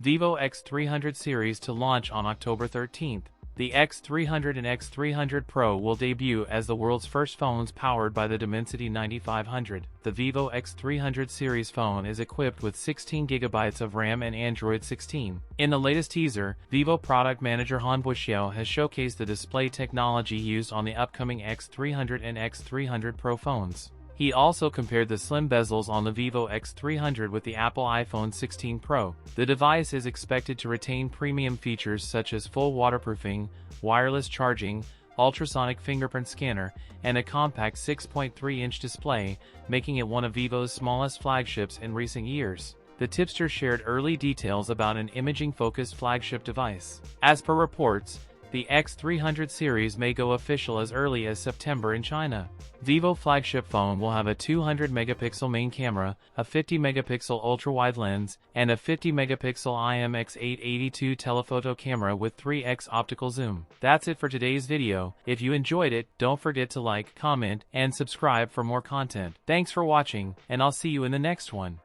Vivo X300 series to launch on October 13th. The X300 and X300 Pro will debut as the world's first phones powered by the Dimensity 9500. The Vivo X300 series phone is equipped with 16GB of RAM and Android 16. In the latest teaser, Vivo product manager Hossain has showcased the display technology used on the upcoming X300 and X300 Pro phones. He also compared the slim bezels on the Vivo X300 with the Apple iPhone 16 Pro. The device is expected to retain premium features such as full waterproofing, wireless charging, ultrasonic fingerprint scanner, and a compact 6.3-inch display, making it one of Vivo's smallest flagships in recent years. The tipster shared early details about an imaging-focused flagship device. As per reports, the X300 series may go official as early as September in China. Vivo flagship phone will have a 200-megapixel main camera, a 50-megapixel ultra-wide lens, and a 50-megapixel IMX882 telephoto camera with 3x optical zoom. That's it for today's video. If you enjoyed it, don't forget to like, comment, and subscribe for more content. Thanks for watching, and I'll see you in the next one.